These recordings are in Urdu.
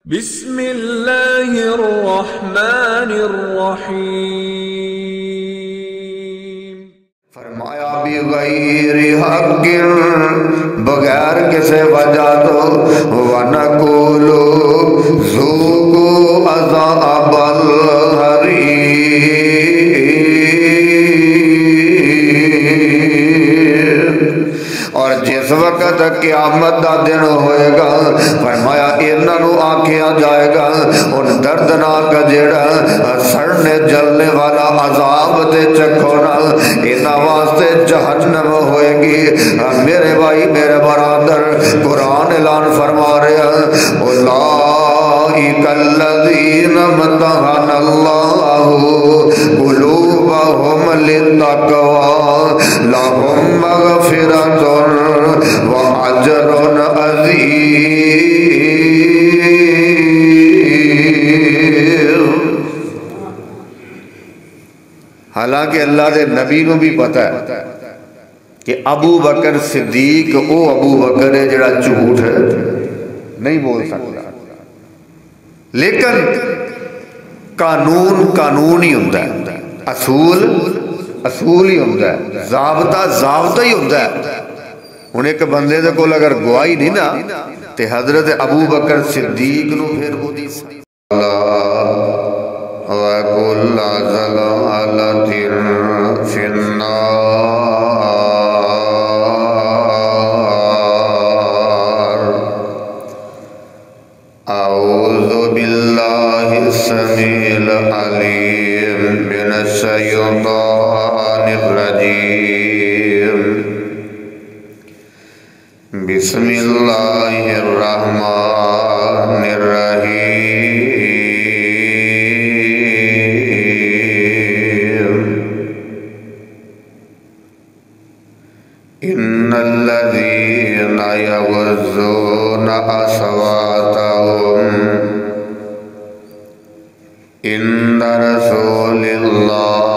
بسم اللہ الرحمن الرحیم۔ فرمایا بغیر حق، بغیر کسی وجہ تو وَنَقُولُ ذُوقُوا عَذَابَ الْحَرِيقِ، اور جس وقت قیامت دا دن ہوئے گا فرمایا انہاں نو آکھیا جائے گا ان دردناک جیڑا سڑنے جلنے والا عذاب تے چکھو نا، انہاں واسطے جہنم ہوئے گی۔ میرے بھائی میرے برادر، قرآن اعلان فرما رہا اولئک الذین امتحن اللہ قلوبہم للتقوی لہم مغفرۃ وَأَجْرٌ عظیم۔ حالانکہ اللہ دے نبی نو بھی پتہ ہے کہ ابو بکر صدیق او ابو بکر ہے جڑا جھوٹ ہے نہیں بول سکتا، لیکن قانون قانون ہی ہوتا ہے، اصول اصول ہی ہوتا ہے، ضابطہ ضابطہ ہی ہوتا ہے۔ ہن ایک بندے دے کول اگر گواہی نہیں نا تے حضرت ابو بکر صدیق نو پھر او دی وَكُلَّ ضَلَالَةٍ فِي النَّارِ۔ اعوذ باللہ السمیع العلیم من الشیطان الرجیم، بسم اللہ الرحمن الرحیم۔ ان الذین یغضون اصواتهم عند رسول اللہ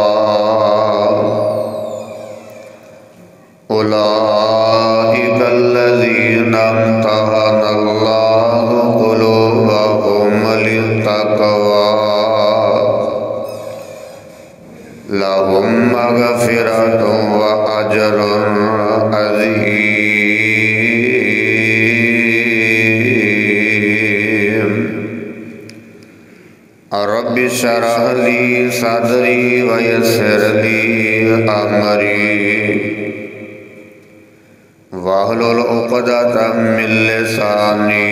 اولئک الذین امتحن اللہ قلوبهم للتقوی لهم مغفرۃ وأجر عظیم۔ رب اشرح لي صدری ویسر لي امری واحلل عقدۃ من لسانی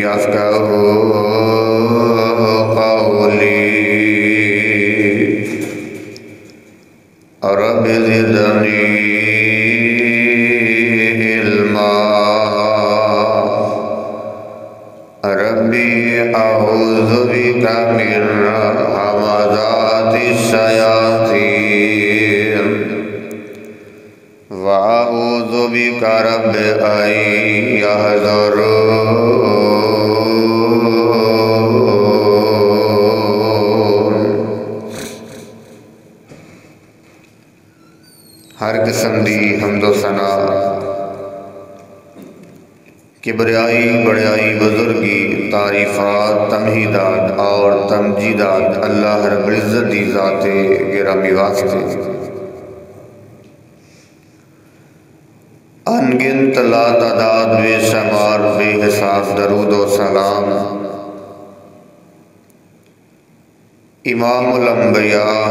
یفقهوا قولی۔ رب زدنی علما، ربی اعوذ بک من همزات الشیاطین واعوذ بک رب ان یحضرون۔ ہر قسم دی حمد و ثنا، کبریائی بڑیائی بزرگی تعریفات تمہیدات اور تمجیدات اللہ رب العزت دی ذات گرامی واسطے، انگنت لا تعداد بے شمار بے حساب درود و سلام امام الانبیاء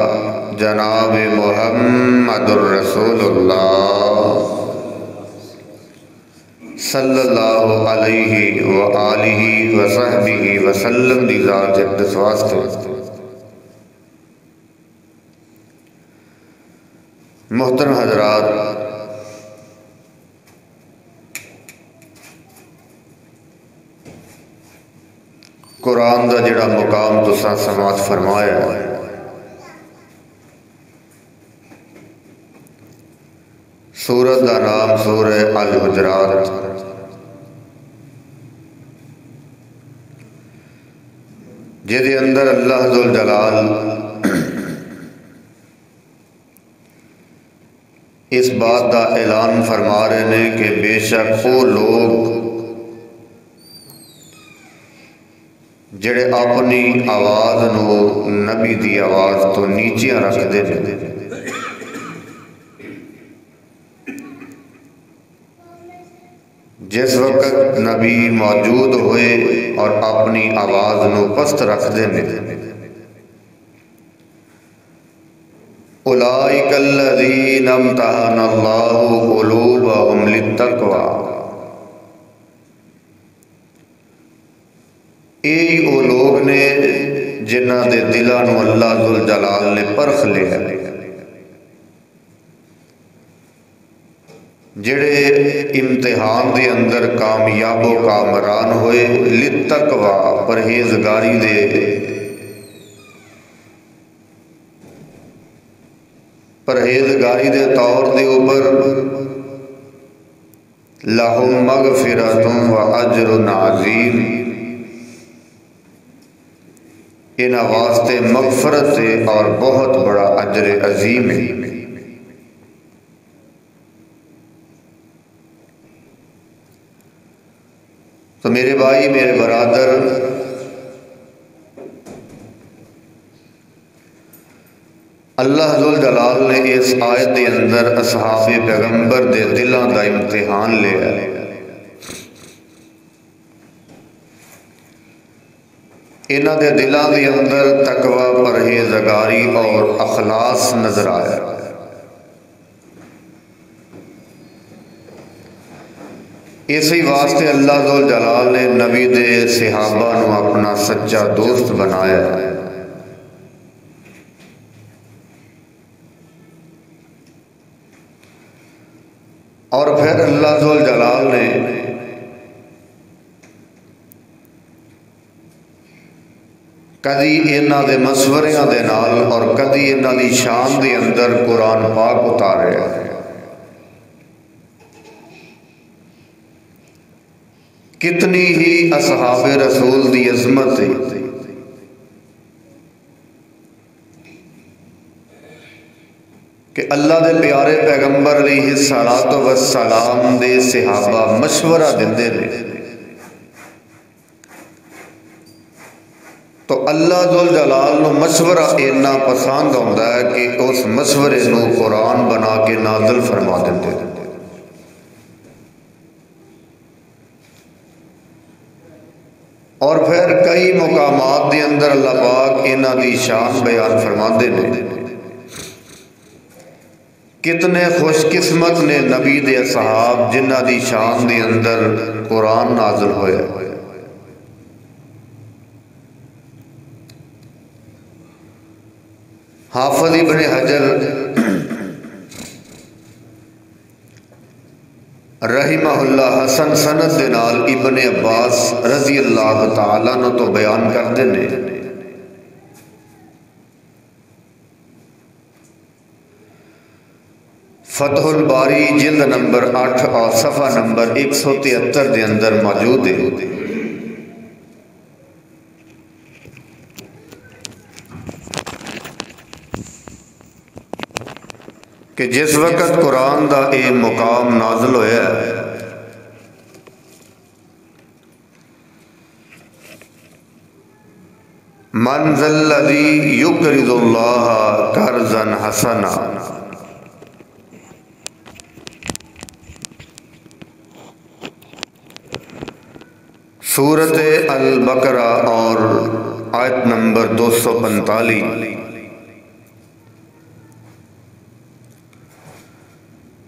جناب محمد الرسول اللہ صلی اللہ علیہ وآلہ وصحبہ وسلم دی ذات اقدس واسطے۔ محترم حضرات، قرآن دا جڑا مقام تساں سماعت فرمایا ہے، سورت دا نام سورہ الحجرات، جدے اندر اللہ ذوالجلال اس بات دا اعلان فرما رہے ہیں کہ بے شک وہ لوگ جڑے اپنی آواز نو نبی دی آواز تو نیچے رکھتے ہیں. جس وقت نبی موجود ہوئے اور اپنی آواز نو پست رکھتے ہیں، اولئک الذین امتحن اللہ قلوبہم للتقوی، یہی وہ لوگ نے جنہ دے دلاں نو اللہ ذوالجلال نے پرکھ لیا، جڑے امتحان دے اندر کامیاب و کامران ہوئے، للتقوی پرہیزگاری دے طور دے اوپر، لہم مغفرۃ و اجر عظیم، انہاں واسطے مغفرت ہے اور بہت بڑا اجر عظیم ہے. تو میرے بھائی، میرے برادر، اللہ ذوالجلال نے اس آیت کے اندر اصحاب پیغمبر دے دلاں دا امتحان لیا. انہاں دے دلاں دے اندر تقوی، پرہیزگاری اور اخلاص نظر آیا. اسی واسطے اللہ ذوالجلال نے نبی دے صحابہ نو اپنا سچا دوست بنایا. اور پھر اللہ ذوالجلال نے کدی انہاں دے مشوریاں دے نال اور کدی انہاں دی شان دے اندر قرآن پاک اتاریا. کتنی ہی اصحاب رسول دی عظمت ہے کہ اللہ دے پیارے پیغمبر علیہ الصلوۃ والسلام دے صحابہ مشورہ دیندے نے تو اللہ ذوالجلال نو مشورہ اتنا پسند ہوتا ہے کہ اس مشورے نو قرآن بنا کے نازل فرما دیتے ہیں. اور پھر کئی مقامات دے اندر اللہ پاک انہاں دی شان بیان فرماندے نے. کتنے خوش قسمت نے نبی دے اصحاب جنہاں دی شان دے اندر قرآن نازل ہویا. حافظ ابن حجر رحمہ اللہ حسن سند دے نال ابن عباس رضی اللہ تعالیٰ عنہ تو بیان کرتے ہیں. فتح الباری جلد نمبر 8 اور صفحہ نمبر 173 دے اندر موجود ہے کہ جس وقت قرآن دا اے مقام نازل ہویا ہے من ذا الذی یقرض اللہ قرضا حسنا، سورۃ البقرہ اور آیت نمبر 245.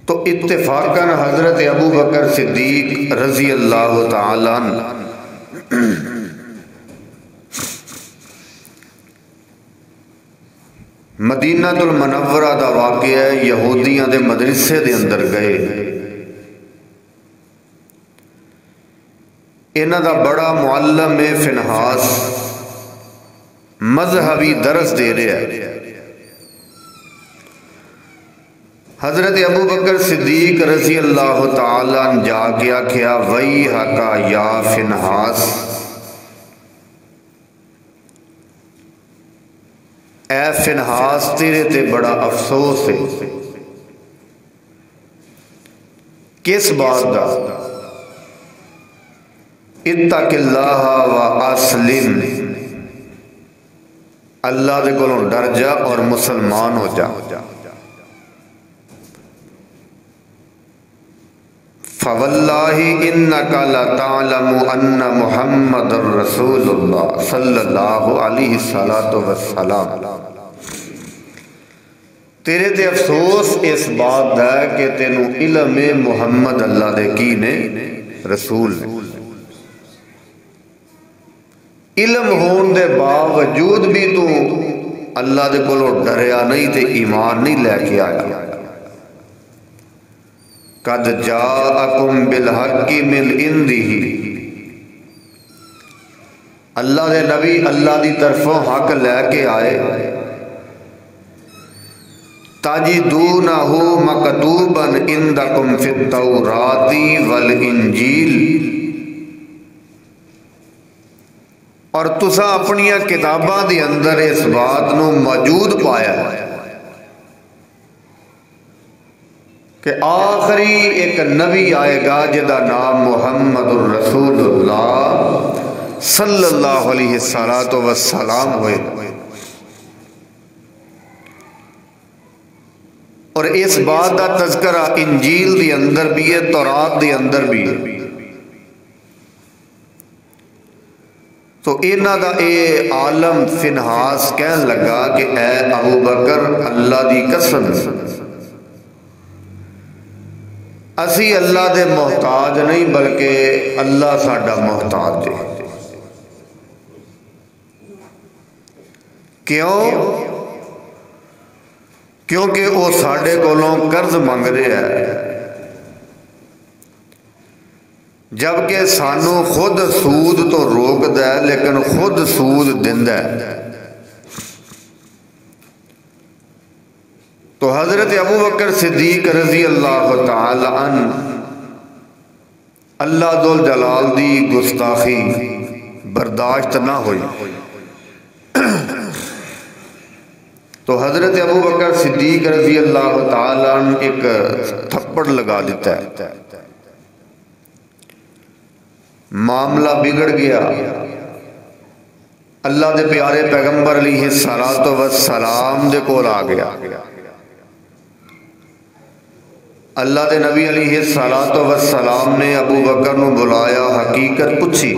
تو اتفاقاً حضرت ابو بکر صدیق رضی اللہ تعالیٰ عنہ مدینہ المنورہ دا واقعہ یہودیاں دے مدرسے دے اندر گئے. انہاں دا بڑا معلم فنحاس مذہبی درس دے رہا ہے. حضرت ابو بکر صدیق رضی اللہ تعالیٰ عنہ جا کے آکھیا ویحک یا فنحاس، اے فنحاس تیرے تے بڑا افسوس ہے. کس بات دا؟ اتق اللہ و اسلم اللہ دے کولوں ڈر جا اور مسلمان ہو جا۔ فَوَاللَّهِ إِنَّكَ لَتَعْلَمُ أَنَّ مُحَمَّدَ الرَّسُولُ اللَّهِ صلی اللہ علیہ وسلم۔ تیرے تے افسوس اس بات ہے کہ تینوں علم محمد اللہ دے کی نے رسول نے، علم ہون دے باوجود بھی تو اللہ دے کولو ڈریا نہیں تے ایمان نہیں لے کے آیا۔ قد جاءکم بالحق من عنده، اللہ دے نبی اللہ دی طرفوں حق لے کے آئے۔ تجدونہ مکتوبا عندکم فی التوراۃ والانجیل، اور تسا اپنی کتاباں دی اندر اس بات نو موجود پایا کہ آخری ایک نبی آئے گا جدا نام محمد الرسول اللہ صلی اللہ علیہ وسلم ہوئے، اور اس بات کا تذکرہ انجیل دی اندر بھی ہے، تورات دی اندر بھی ہے۔ تو انہاں دا اے عالم فنحاس کہن لگا کہ اے ابو بکر اللہ دی قسم اسی اللہ دے محتاج نہیں بلکہ اللہ ساڈا محتاج ہے۔ کیوں؟ کیونکہ وہ ساڈے کولوں قرض منگ رہے ہیں، جبکہ سانو خود سود تو روک دے لیکن خود سود دیندا ہے۔ تو حضرت ابو بکر صدیق رضی اللہ تعالی عنہ اللہ ذل جلال دی گستاخی برداشت نہ ہوئی، تو حضرت ابو بکر صدیق رضی اللہ تعالی عنہ ایک تھپڑ لگا دیتا ہے، معاملہ بگڑ گیا۔ اللہ دے پیارے پیغمبر علیہ السلام دے کول آ گیا، اللہ دے نبی علیہ السلام نے ابو بکر نو بلایا، حقیقت پوچھی۔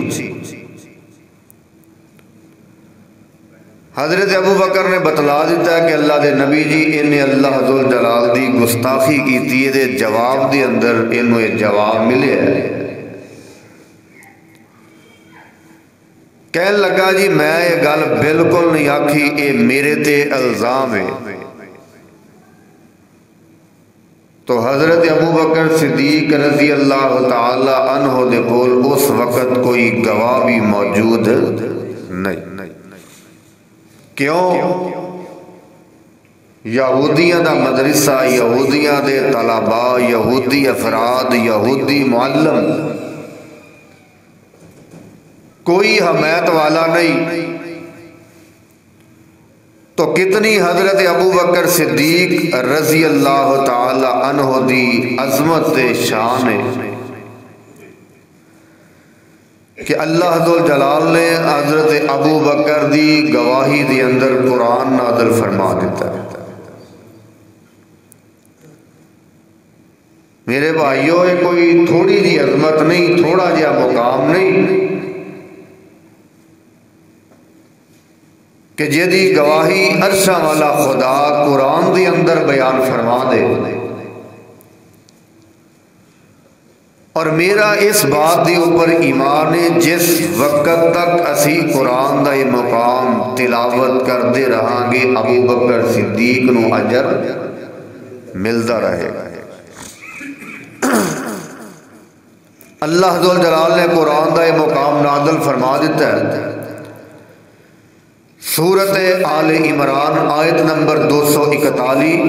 حضرت ابو بکر نے بتلا دیتا ہے کہ اللہ دے نبی جی انہیں اللہ ذل جلال دی گستاخی کی دے جواب دے اندر انہوں یہ جواب ملے ہے۔ کہنے لگا جی میں یہ گل بالکل نہیں آکھی، اے میرے تے الزام ہے۔ تو حضرت ابو بکر صدیق رضی اللہ تعالی عنہ دے کول اس وقت کوئی گواہ بھی موجود نہیں۔ کیوں؟ یہودیاں دا مدرسہ، یہودیاں دے طلباء، یہودی افراد، یہودی معلم، کوئی حمایت والا نہیں۔ تو کتنی حضرت ابو بکر صدیق رضی اللہ تعالی عنہ دی عظمت شان ہے کہ اللہ ذل جلال نے حضرت ابو بکر دی گواہی دی اندر قرآن نازل فرما دیتا ہے۔ میرے بھائیوں یہ کوئی تھوڑی جی عظمت نہیں، تھوڑا جا مقام نہیں کہ جدی گواہی عرشاں والا خدا قرآن دی اندر بیان فرما دے۔ اور میرا اس بات دی اوپر ایمان ہے جس وقت تک اسی قرآن دا یہ مقام تلاوت کردے رہاں گے ابو بکر صدیق نو اجر ملتا رہے گا۔ اللہ ذل جلال نے قرآن دا یہ مقام نازل فرما دیتا ہے۔ سورت آل عمران آیت نمبر 241،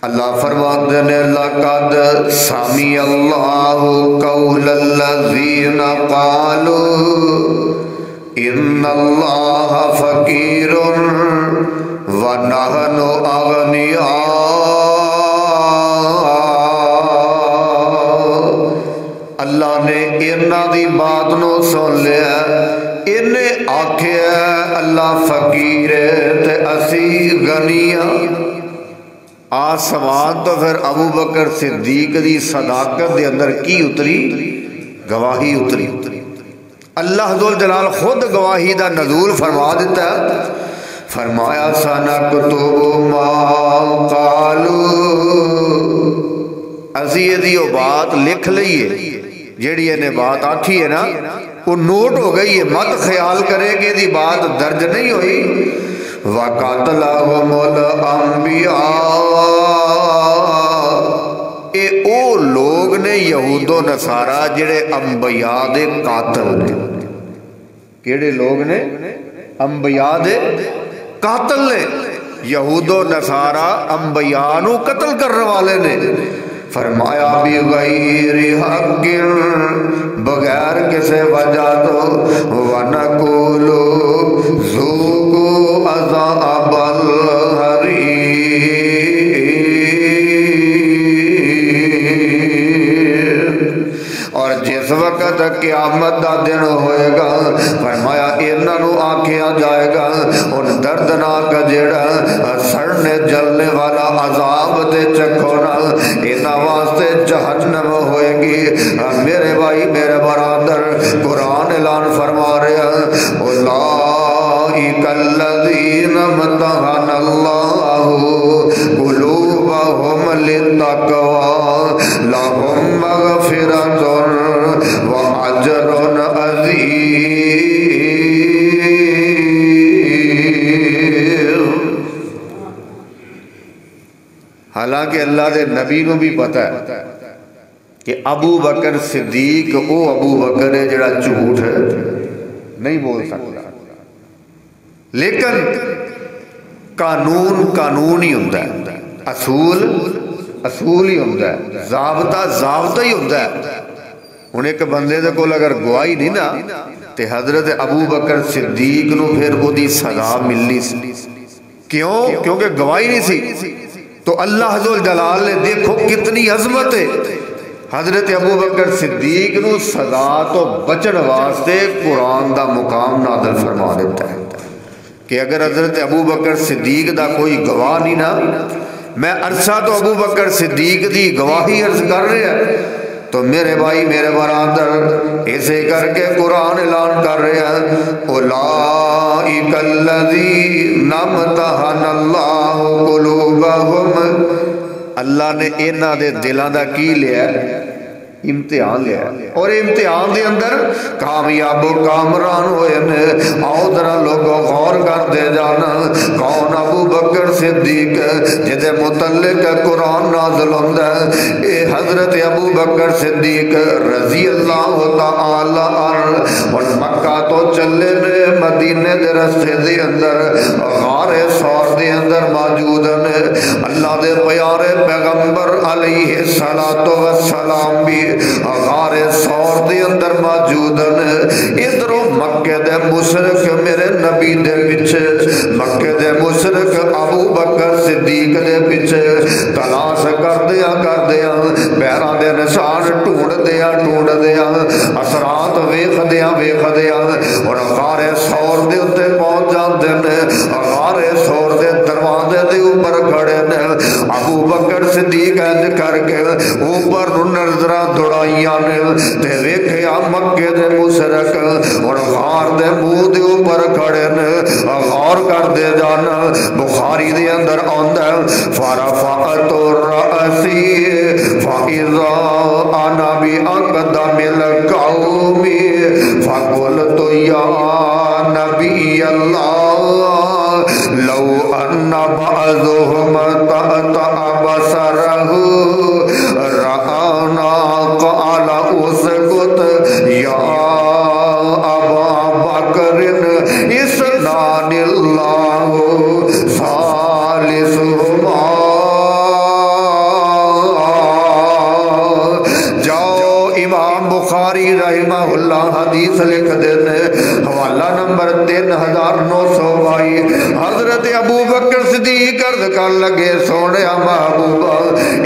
اللہ فرماتے ہیں لَقَدْ سَمِعَ اللَّهُ قَوْلَ الَّذِينَ قَالُوا إِنَّ اللَّهَ فَقِيرٌ وَنَحْنُ أَغْنِيَاءُ۔ اللہ نے انہاں دی بات نو سن لیا، انہیں آکھیا اللہ فقیر ہے تے اسی غنیاں. آسمان تو پھر ابو بکر صدیق دی صداقت دے اندر کی اتری؟ گواہی اتری. اللہ ذوالجلال خود گواہی دا نزول فرما دیتا ہے. فرمایا سنکتب ما قالوا، اسی یہ بات لکھ لئیے جیڑی انہیں بات آٹھی ہے نا وہ نوٹ ہو گئی ہے، مت خیال کرے کہ دی بات درج نہیں ہوئی. وَقَاتَلَهُمُ الْأَنْبِيَاءُ، اے او لوگ نے یہود و نصارہ جڑے انبیاء دے قاتل نے. کیڑے لوگ نے؟ انبیاء دے قاتل نے. یہود و نصارہ انبیاء نو قتل کرنے والے نے. فرمایا بغیر حق، بغیر کسی وجہ تو. وَنَقُولُ ذُوقُوا عَذَابَ الْحَرِيقِ، اور جس وقت قیامت دا دن ہوئے گا فرمایا انہاں نو آکھیا جائے گا ان دردناک جیڑا سڑنے جلنے والا عذاب تے چکھو نا، انہاں واسطے جہنم ہوئے گی. میرے بھائی میرے برادر، قرآن اعلان فرما رہا اولئک الذین امتحن اللہ قلوبہم للتقوی لہم مغفرۃ وَأَجْرٌ عَظِيمٌ. حالانکہ اللہ دے نبی نو بھی پتہ ہے کہ ابو بکر صدیق او ابو بکر ہے جڑا جھوٹ ہے نہیں بول سکتا، لیکن قانون قانون ہی ہوتا ہے، اصول اصول ہی ہوتا ہے، ضابطہ ضابطہ ہی ہوتا ہے. ہن ایک بندے دے کول اگر گواہی نہیں نا تے حضرت ابو بکر صدیق نو پھر او دی سزا ملنی سی. کیوں؟ کیونکہ گواہی نہیں سی. تو اللہ ذوالجلال نے دیکھو کتنی عظمت ہے، حضرت ابو بکر صدیق نو سزا تو بچن واسطے قرآن دا مقام نازل فرما دیتا ہے کہ اگر حضرت ابو بکر صدیق دا کوئی گواہ نہیں نا، میں عرصہ تو ابو بکر صدیق دی گواہی عرض کر رہا ہے، تو میرے بھائی میرے برادر اسے کر کے قرآن اعلان کر رہے ہیں اولئک الذین امتحن اللہ قلوبہم. اللہ نے انہاں دے دلاں دا کی لیا ہے؟ امتحان لیا ہے، اور امتحان دے اندر کامیاب و کامران ہوئے نے. آؤ ذرا لوگوں غور کر دے جانا کون ابو بکر صدیق جدے متعلق قرآن نازل ہوتا ہے؟ اے حضرت ابو بکر صدیق رضی اللہ تعالی عنہ. اور مکہ تو چلے نے مدینے دے رستے دے اندر غار ثور دے اندر موجود نے. اللہ دے پیارے پیغمبر علیہ السلام بھی غار ثور دے اندر موجود ہیں. ادھر مکے دے مشرک میرے نبی دے پیچھے، مکے دے مشرک ابو بکر صدیق دے پیچھے تلاش کر دیا پیراں دے نشان ڈھونڈ دیا اثرات ویکھ دیا اور غار ثور دے اوتے پہنچ جاندے نے. غار ثور دے دروازے دے اوپر کھڑے نے. ابو بکر صدیق انج کر کے اوپر نظراں دوڑائیاں نے تے ویکھیا مکے دے مشرک اور غار دے منہ دے اوپر کھڑے نے. غور کر دے جانا بخاری دے اندر آندا ہے فرفعت الرأسی فاذا انا باقدم القوم فقلت یا نبی اللہ لو ان بعضهم تأتأ بصره رآنا قال اسکت یا ابا بکر اسنان اللہ ثالثہما. جاؤ امام بخاری رحمہ اللہ حدیث لکھ دینے، حوالہ نمبر 3922۔ حضرت ابو بکر صدیق عرض کر لگے سونے محبوبہ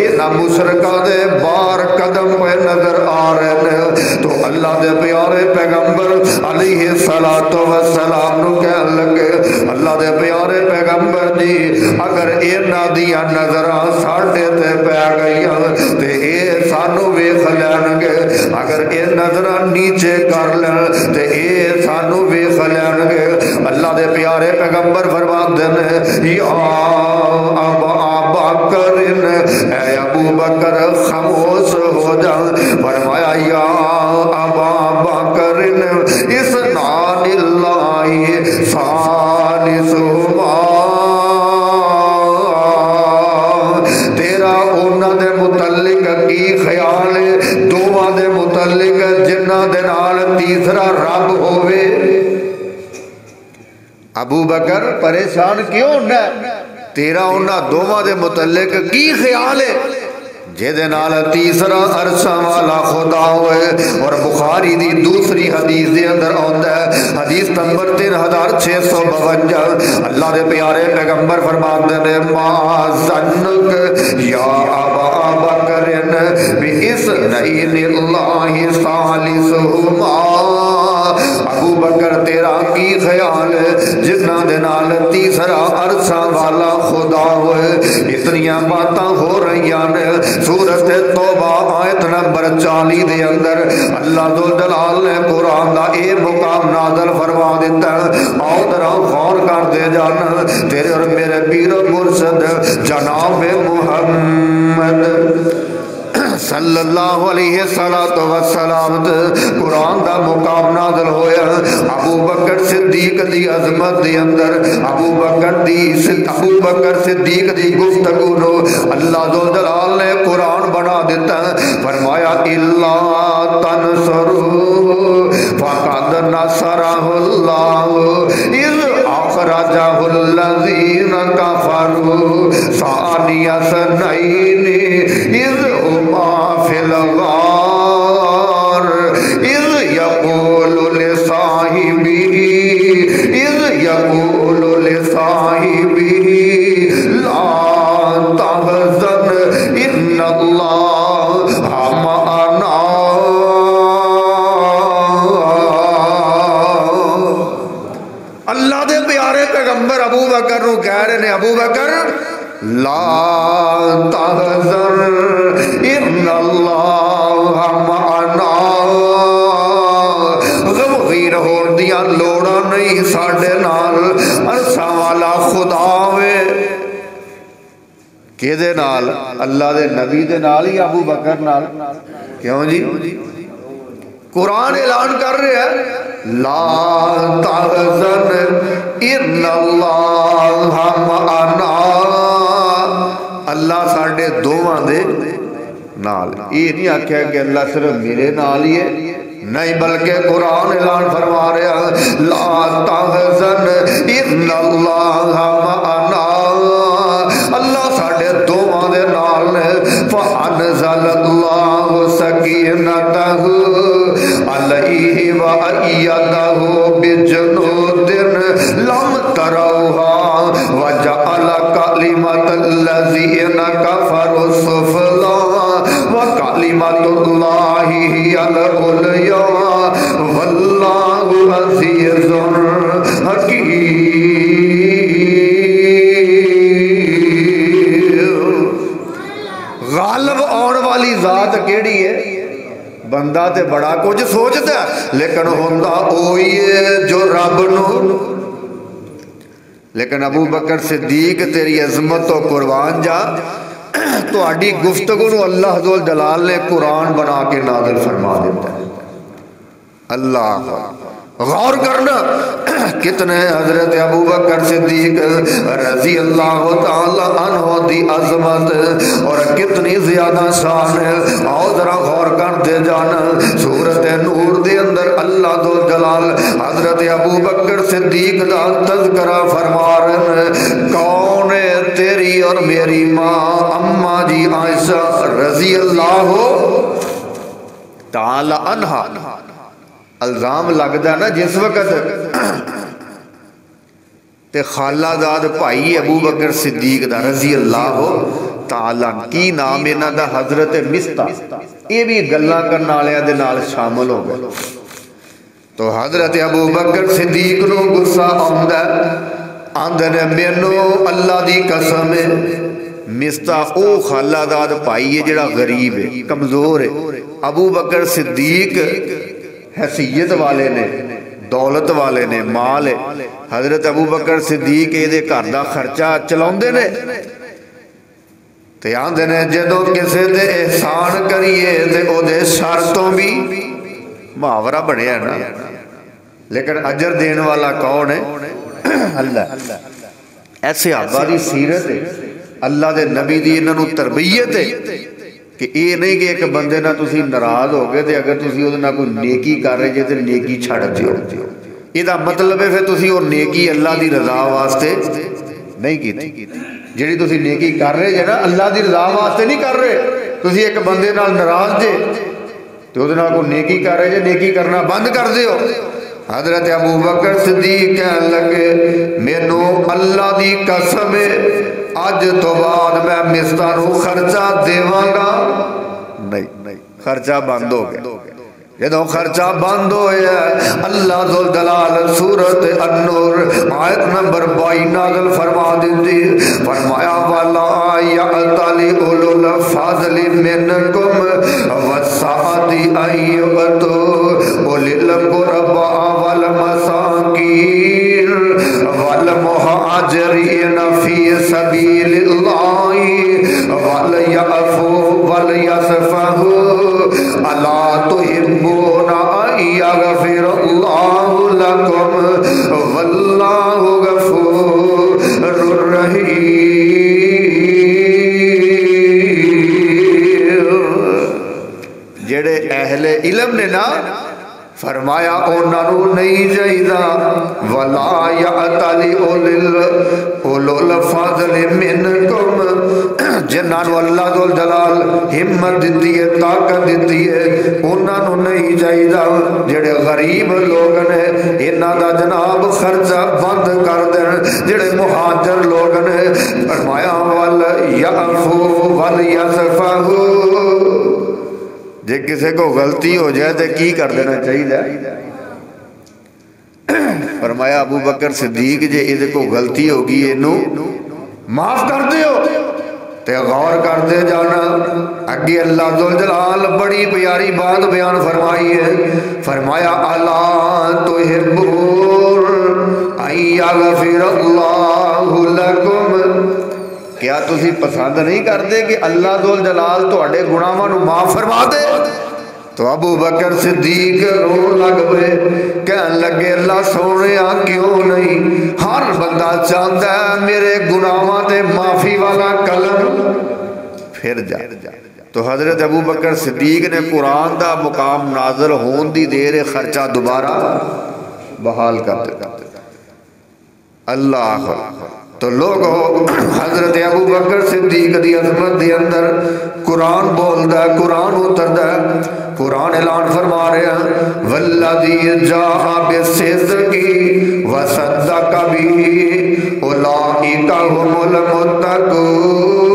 انہاں مشرکاں دے بار قدم پہ نظر آ رہے ہیں تو اللہ دے پیارے پیغمبر علیہ السلام نو کہن لگے اللہ دے پیارے پیغمبر جی اگر انہاں دیاں نظراں ساڈے تے پہ گئیاں تے اے سانو ویکھ لین گے، اگر اے نظراں نیچے کر لین تے اے سانو ویکھ لین گے۔ اللہ دے پیارے پیغمبر فرماندے نے یا ابا بکر اے ابو بکر خاموش ہو جا، فرمایا یا ابا بکر اسنان اللہ ثالثہما، تیرا انہاں دے متعلق کی خیال ہے دوواں دے متعلق جنہاں دے نال تیسرا رب ہوئے؟ ابو بکر پریشان کیوں ہونا ہے؟ تیرا انہاں دوواں دے متعلق کی خیال ہے جے نال تیسرا عرشاں والا خدا ہوئے؟ اور بخاری دی دوسری حدیث دے اندر آتا ہے حدیث نمبر 3652 اللہ دے پیارے پیغمبر فرماتے ہیں ما ظنک یا ابا بکر باثنین اللہ ثالثہما، ابو بکر تیرا کی خیال ہے جنہ دے نال تیسرا عرشاں والا خدا ہوئے؟ اتنیاں باتاں ہو رہی ہیں۔ سورۃ توبہ آیت نمبر 40 دے اندر اللہ ذو جلال نے قرآن دا اے مقام نازل فرما دیتا ہے۔ آؤ ذرا غور کر دے جانا تیرے اور میرے پیر و مرشد جناب محمد صلی اللہ علیہ وسلم قرآن دا مقام نازل ہویا۔ ابو بکر صدیق دی عظمت دے اندر ابو بکر صدیق دی گفتگو نو اللہ ذو جلال نے قرآن بنا دیتا ہے۔ فرمایا الا تنصروا فقد نصرہ اللہ اذ اخرجہ الذین کفروا ثانی اثنین اذ ہما فی الغار اذ یقول لصاحبہ لا تحزن ان اللہ معنا۔ اللہ دے پیارے پیغمبر ابو بکر نو کہہ رہے نے ابو بکر لا تحزن ان اللہ معنا، غمگین ہون دیاں لوڑاں نہیں ساڈے نال، عرشاں والا خدا وے۔ کہ دے نال؟ اللہ دے نبی دے نال یا ابو بکر نال؟ کیوں جی؟ قرآن اعلان کر رہے ہیں لا تحزن ان اللہ معنا، اللہ ساڈے دوواں دے نال۔ یہ نہیں آکھیا کہ اللہ صرف میرے نال ہی ہے، نہیں بلکہ قرآن اعلان فرما رہا لا تحزن ان اللہ معنا، اللہ ساڈے دوواں دے نال نے۔ فانزل اللہ سکینتہ علیہ وأیدہ بجنود لم تروہا وجعل کلمۃ الذین کفروا السفلی وکلمۃ اللہ ہی العلیٰ واللہ عزیز حکیم۔ غالب آن والی ذات کیڑی ہے؟ بندہ تے بڑا کچھ سوچتا ہے لیکن ہوندہ اوہی ہے جو رب نو۔ لیکن ابو بکر صدیق تیری عظمت و قربان جا تو آڈی گفتگو نو اللہ ذو جلال نے قرآن بنا کے نازل فرما دیتا ہے۔ اللہ غور کرنا کتنے حضرت ابو بکر صدیق رضی اللہ تعالی عنہ دی عظمت اور کتنی زیادہ شان ہے۔ آؤ ذرا غور کرتے جانا سورۃ نور دے اندر اللہ ذو جلال حضرت ابو بکر صدیق دا تذکرہ فرما رہے ہیں۔ کون ہے تیری اور میری ماں اماں جی عائشہ رضی اللہ تعالی عنہ۔ الزام لگتا نا جس وقت تے خالہ داد بھائی ابو بکر صدیق دا رضی اللہ تعالیٰ کی نام انہاں دا حضرت مستہ، یہ بھی گلاں کرن والےاں دے نال شامل ہو گئے. تو حضرت ابو بکر صدیق نو غصہ آندا ہے، آندے نے مینوں اللہ دی قسم ہے مستہ او خالہ داد بھائی ہے جڑا غریب ہے، کمزور ہے. ابو بکر صدیق حیثیت والے نے، دولت والے نے، مال ہے. حضرت ابو بکر صدیق یہ گھر دا خرچہ چلاؤندے نے تے آندے نے جدوں کسے دے احسان کریے تے او دے شر تو بھی محاورہ بنیا نا، لیکن اجر دین والا کون ہے؟ اللہ. ایسے صحابہ دی سیرت ہے، اللہ دے نبی دی انہاں نوں تربیت ہے کہ یہ نہیں کہ ایک بندے نہ تسی ناراض ہو گئے تے اگر تسی اودے نال کوئی نیکی کر رہے جے تے نیکی چھڑ دیو. یہ مطلب ہے پھر تسی وہ نیکی اللہ دی رضا واسطے نہیں کیتی. جڑی تسی نیکی کر رہے جے نا اللہ دی رضا واسطے نہیں کر رہے، تسی ایک بندے نال ناراض جے تے اودے نال کوئی نیکی کر رہے جے، نیکی کرنا بند کر دیو. حضرت ابو بکر صدیق کہنے لگے مینوں اللہ دی قسم ہے اج تو بعد میں مستہ نو خرچہ دیواں گا نہیں. خرچہ بند ہو گیا. جدوں خرچہ بند ہویا اللہ ذو جلال سورۃ النور آیت نمبر 22 نازل فرما دیتی، فرمایا وَلَا يَأْتَلِ أُولُو الْفَضْلِ مِنْكُمْ وَالسَّعَةِ أَن يُؤْتُوا أُولِي الْقُرْبَىٰ وَالْمَسَاكِينَ وَالْمُهَاجِرِينَ فِي سَبِيلِ اللَّهِ وَلْيَعْفُوا وَلْيَصْفَحُوا أَلَا تُحِبُّونَ أَن يَغْفِرَ اللَّهُ لَكُمْ وَاللَّهُ غَفُورٌ رَحِيمٌ. جڑے اہل علم نے نا فرمایا انہاں نوں نہیں چاہیدا ولا یاتلی اولو الفضل منکم، جنہاں نوں اللہ ذو جلال ہمت دتی ہے، طاقت دتی ہے، انہاں نوں نہیں چاہیدا جڑے غریب لوگ نے انہاں دا جناب خرچہ بند کر دین. جڑے مہاجر لوگ نے فرمایا ول یعفو ول یصفحوا، جے کسی کو غلطی ہو جائے تو کی کر دینا چاہیے؟ فرمایا ابو بکر صدیق جے یہ کو غلطی ہوگی اینو معاف کر دیو تے غور کرتے جانا. اگے اللہ ذو جلال بڑی پیاری بات بیان فرمائی ہے، فرمایا الا تحبون ان یغفر اللہ لکم، کیا تسی پسند نہیں کرتے کہ اللہ ذو جلال تواڈے گناہاں نوں معاف فرما دے؟ تو ابو بکر صدیق رون لگ پے، کہن لگے اللہ سونیا کیوں نہیں، ہر بندہ چاہتا ہے میرے گناہاں تے معافی والا قلم پھر جائے. تو حضرت ابو بکر صدیق نے قرآن دا مقام نازل ہون دی دیر خرچہ دوبارہ بحال کر دیا. اللہ تو لوگوں حضرت ابو بکر صدیق دی عظمت دی اندر قرآن بولدا ہے، قرآن اتردا ہے. قرآن اعلان فرما رہے ہیں والذی جاء بالصدق وصدق به اولئک هم المتقون.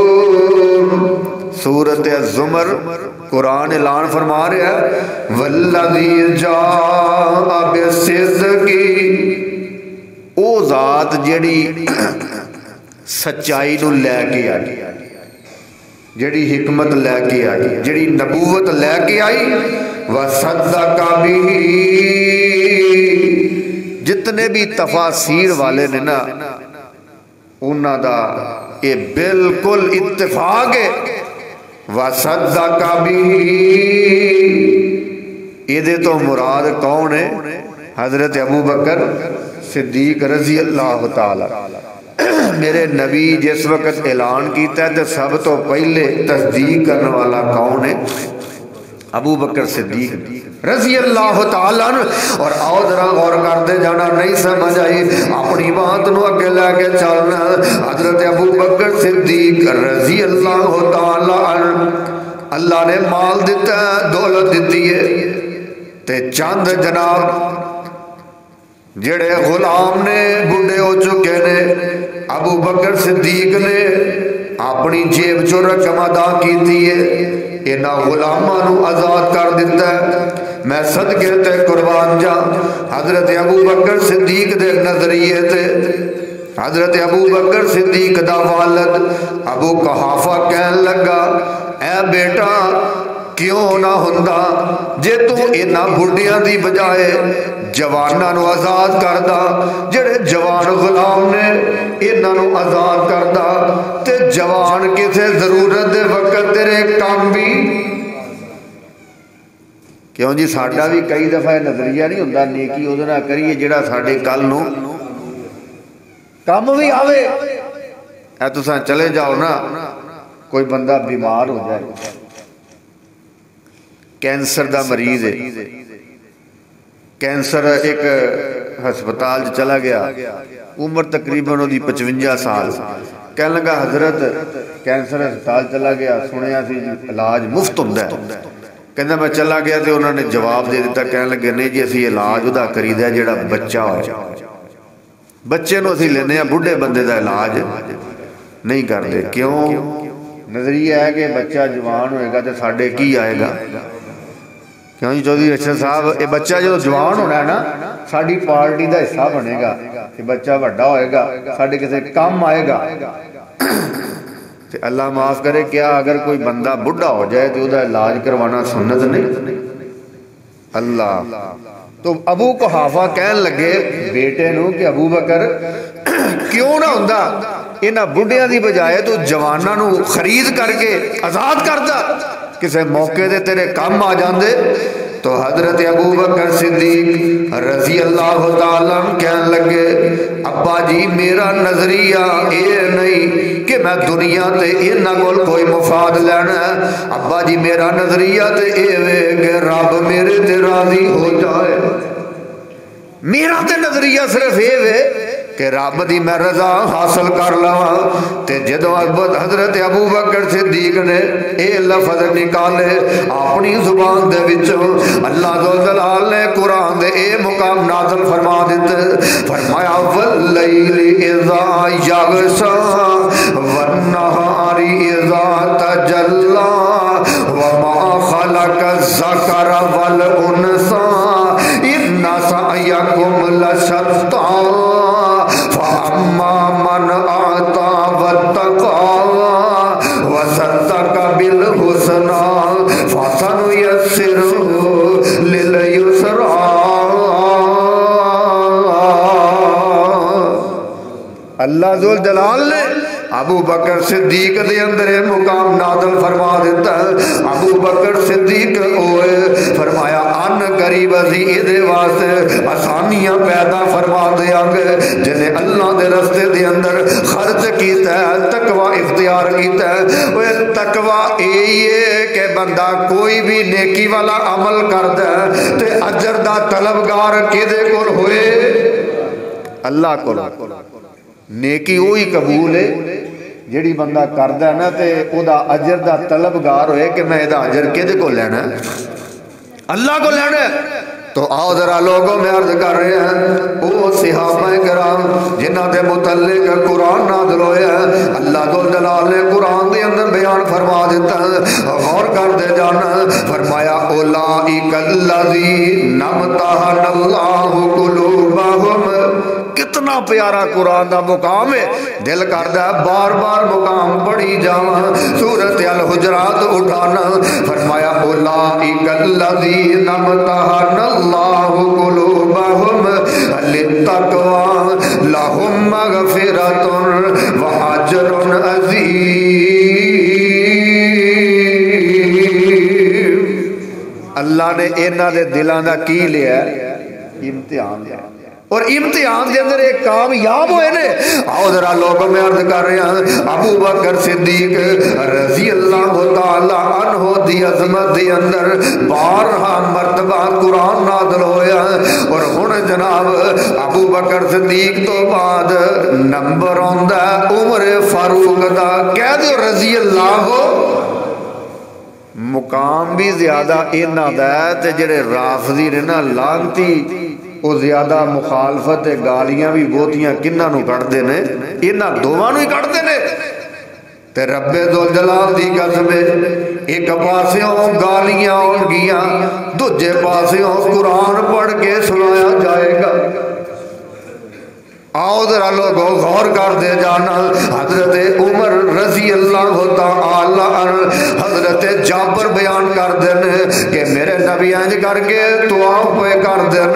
سورۃ الزمر قرآن اعلان فرما رہے ہیں والذی جاء بالصدق، او ذات جڑی سچائی نو لے کے آئی، جڑی حکمت لے کے آئی، جڑی نبوت لے کے آئی، وصدق به، جتنے بھی تفاسیر والے نے نا انہاں دا یہ بالکل اتفاق ہے. وصدق به یہ تو مراد کون ہے؟ حضرت ابو بکر صدیق رضی اللہ تعالی. میرے نبی جس وقت اعلان کیتا ہے تو سب تو پہلے تصدیق کرنے والا کون ہے؟ ابو بکر صدیق رضی اللہ تعالیٰ عنہ. اور آؤ ذرا غور کرتے جانا، نہیں سمجھ آئی اپنی بات نو اگے لے کے چلنا. حضرت ابو بکر صدیق رضی اللہ تعالیٰ عنہ، اللہ نے مال دیتا ہے، دولت دیتی ہے، تے چند جناب جڑے غلام نے بڑھے ہو چکے نے ابو بکر صدیق نے اپنی جیب چو رقم ادا کیتی ہے انہاں غلاماں نو آزاد کر دیتا ہے میں صدقے تے قربان جا حضرت ابو بکر صدیق دے نظریے تے حضرت ابو بکر صدیق دا والد ابو قحافہ کہن لگا اے بیٹا کیوں نہ ہوندا جے تو انہاں بڑھیاں دی بجائے جواناں نو آزاد کردا جڑے جوان غلام نے انہاں نو آزاد کردا تے جوان کسے ضرورت دے وقت تیرے کام بھی کیوں جی ساڈا بھی کئی دفعہ نظریہ نہیں ہوندا نیکی اودے نال کریے جڑا ساڈے کل نو کام بھی آوے اے تساں چلے جاؤ نا کوئی بندہ بیمار ہو جائے کینسر دا مریض ہے کینسر ایک ہسپتال چلا گیا عمر تقریباً 55 سال کہنے لگا حضرت کینسر ہسپتال چلا گیا سنیا سی علاج مفت ہوندا ہے کہندا میں چلا گیا تے انہوں نے جواب دے دیتا کہنے لگے نہیں جی اسی علاج ادا کریدا ہے جڑا بچہ ہوئے بچے نو اسی لینے ہیں بڑھے بندے دا علاج نہیں کرتے کیوں نظریہ ہے کہ بچہ جوان ہوئے گا تے ساڈے کی آئے گا کیوں جی چودھری اشرف صاحب یہ بچہ جو جوان ہونا ہے نا ساری پارٹی دا حصہ بنے گا کہ بچہ بڑا ہوئے گا ساڈے کسے کام آئے گا اللہ معاف کرے کیا اگر کوئی بندہ بڑھا ہو جائے تو دا علاج کروانا سنت نہیں اللہ تو ابو قحافہ کہن لگے بیٹے نو کہ ابو بکر کیوں نہ ہوندا انہاں بڑھیاں دی بجائے تو جواناں نو خرید کر کے آزاد کردا کسے موقع دے تیرے کام آ جاندے تو حضرت ابو بکر صدیق رضی اللہ تعالیٰ کہن لگے ابا جی میرا نظریہ اے نہیں کہ میں دنیا تے انہاں کول کوئی مفاد لینا ہے ابا جی میرا نظریہ تے اے وے کہ رب میرے تے راضی ہو جائے میرا تے نظریہ صرف اے وے کہ رب دی میں رضا حاصل کر لواں تے جدوں حضرت ابو بکر صدیق نے اے لفظ نکالے اپنی زبان دے وچوں اللہ ذو جلال نے قرآن دے اے مقام نازل فرما دیتے فرمایا واللیل اذا یغشا والنہار اذا تجلی وما خلق الذکر والانثى ان سعیکم لشتیٰ فَأَمَّا مَنْ أَعْطَى وَاتَّقَى وَصَدَّقَ بِالْحُسْنَى فَسَنُيَسِّرُهُ لِلْيُسْرَى اللہ ذو الجلال نے ابو بکر صدیق دے اندر مقام نازل فرما دیتا ہے ابو بکر صدیق ہوئے فرمایا ان قریب اسی دے واسطے آسانیاں پیدا فرما دیاں گے جنہیں اللہ دے رستے دے اندر خرچ کیتا ہے تقوی اختیار کیتا ہے وہ تقوی یہ کہ بندہ کوئی بھی نیکی والا عمل کرتا ہے تے اجر دا طلبگار کدے کول ہوئے اللہ کول نیکی وہی قبول ہے جیڑی بندہ کردا ہے نا تے او دا اجر دا طلبگار ہوئے کہ میں دا اجر کدے کو لینا ہے اللہ کو لینا ہے تو آؤ ذرا لوگوں میں عرض کر رہے ہیں وہ صحابہ کرام جنہ دے متعلق قرآن نازل ہویا ہے اللہ ذو الجلال نے قرآن دے اندر بیان فرما دیتا ہے غور کر دے جانا فرمایا اولئک الذین امتحن اللہ قلوبہم کتنا پیارا قرآن دا مقام ہے دل کردا ہے بار بار مقام پڑھی جاواں سورۃ الحجرات اٹھانا فرمایا اولئک الذین امتحن اللہ قلوبہم للتقوی لہم مغفرۃ واجر عظیم اللہ نے انہاں دے دلاں دا کی لیا امتحان لیا اور امتحان کے اندر ایک کامیاب ہوئے نے آؤ ذرا لوگوں میں عرض کر رہے ہیں ابو بکر صدیق رضی اللہ تعالی عنہ دی عظمت دی اندر بارہا مرتبہ قرآن نازل ہویا اور ہن جناب ابو بکر صدیق تو بعد نمبر ہوندا عمر فاروق دا کہہ دیو رضی اللہ مقام بھی زیادہ انہاں دا ہے تے جڑے رافضی نے نا لانتی وہ زیادہ مخالفت گالیاں بھی بہتیاں کنہاں نو کڈدے نے انہاں دوواں نو ہی کڈدے نے تے رب ذوالجلال دی قسم ایک پاسیوں گالیاں ہون گیاں دوجے پاسیوں قرآن پڑھ کے سنایا جائے گا آؤ ذرا لوگو غور کر دے جانا حضرت عمر رضی اللہ تعالی عنہ حضرت جابر بیان کر دیں کہ میرے نبی انج کر کے دعا پہ کر دیں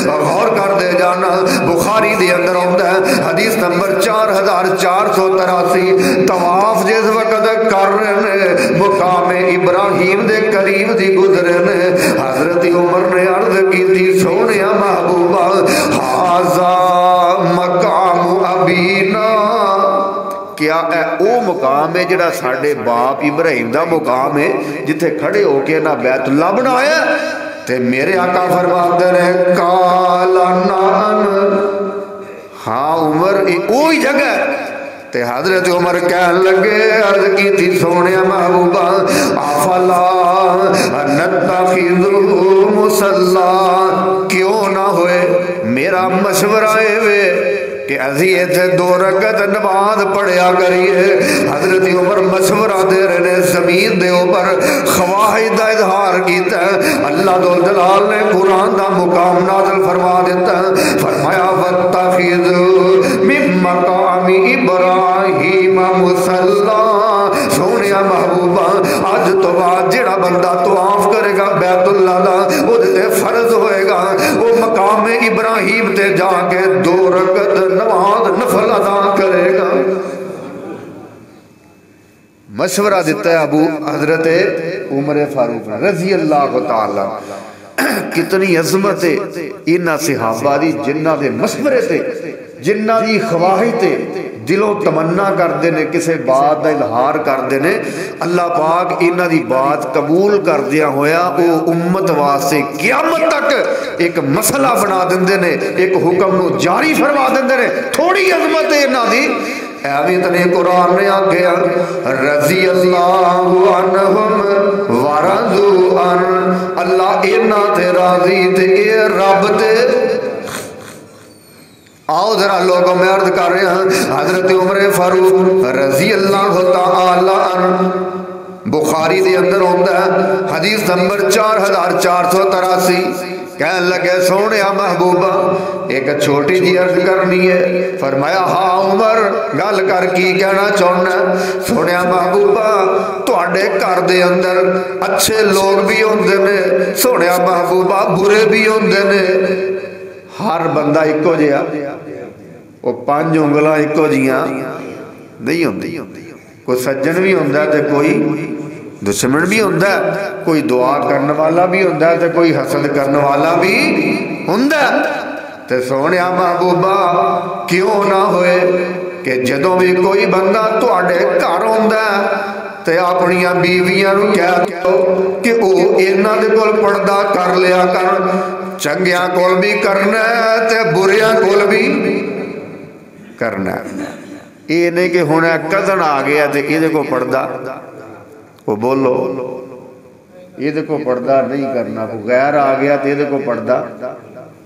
غور کر دے جانا بخاری دے اندر آتا ہے حدیث نمبر 4483 طواف جس وقت کر رہے ہیں مقام ابراہیم دے قریب دی گزرے نے حضرت عمر نے عرض کی تھی سونیا محبوبہ ہاذا مقام ابینا کیا اے او مقام ہے جڑا ساڈے باپ ابراہیم دا مقام ہے جتھے کھڑے ہو کے نہ بیت اللہ بنایا تے میرے آقا فرماتے ہیں کالا نان ہاں عمر وہی جگہ تے حضرت عمر کہن لگے عرض کی تھی سونے محبوبہ افلا نتخذو مصلا کیوں نہ ہوئے میرا مشورہ ہے کہ ازیے تھے 2 رکعت نماز پڑھیا کریے حضرت عمر مشورہ دے رہے ہیں زمین دے اوپر خواہش دا اظہار کیتا ہے اللہ ذوالجلال نے قرآن دا مقام نازل فرما دیتا ہے فرمایا واتخذوا من مقام ابراہیم مصلا سونیا محبوبہ اج تو بعد جڑا بندہ طواف کرے گا بیت اللہ دا او تے فرض ہوئے گا وہ مقام ابراہیم تے جا کے 2 رکعت نماز نفل ادا کرے گا مشورہ دیتا ہے ابو حضرت عمر فاروق رضی اللہ تعالی کتنی عظمت ہے انہاں صحابہ دی جنہاں دے مشورے تے جنہاں دی خواہش تے دلوں تمنا کردے نے کسے بات دا اظہار کردے نے اللہ پاک انہاں دی بات قبول کردیا ہویا او امت واسطے قیامت تک ایک مسئلہ بنا دیندے نے ایک حکم نو جاری فرما دیندے نے تھوڑی عظمت ہے انہاں دی ایویں تے قرآن نے آکھیا رضی اللہ عنہم ورضوا عن اللہ انہاں تے راضی تے اے رب تے آؤ ذرا لوگوں میں عرض کر رہے ہیں حضرت عمر فاروق رضی اللہ تعالی عنہ بخاری دے اندر ہوتا ہے حدیث نمبر 4483 کہنے لگے سونے محبوبہ ایک چھوٹی جی عرض کرنی ہے فرمایا ہاں عمر گل کر کی کہنا چاہنا سونے محبوبہ تواڈے گھر دے اندر اچھے لوگ بھی ہوندے نے سونے محبوبہ برے بھی ہوندے نے ہر بندہ ایکو جہا وہ 5 انگلاں ایکو جیاں نہیں ہوندی کوئی سجن بھی ہوندا تے کوئی دشمن بھی ہوندا کوئی دعا کرنے والا بھی ہوندا تے کوئی حسد کرنے والا بھی ہوندا تے سونیا محبوبہ کیوں نہ ہوئے کہ جدوں بھی کوئی بندہ تواڈے گھر ہوندا تے اپنیاں بیویاں نو کہہ دیو کہ او انہاں دے کول پردہ کر لیا کر چنگیاں کول بھی کرنا ہے تے بریاں کول بھی کرنا ہے یہ نہیں کہ ہونا کزن آ گیا تے یہ کو پردہ وہ بولو یہ کو پردہ نہیں کرنا کوئی غیر آ گیا تے یہ کو پردہ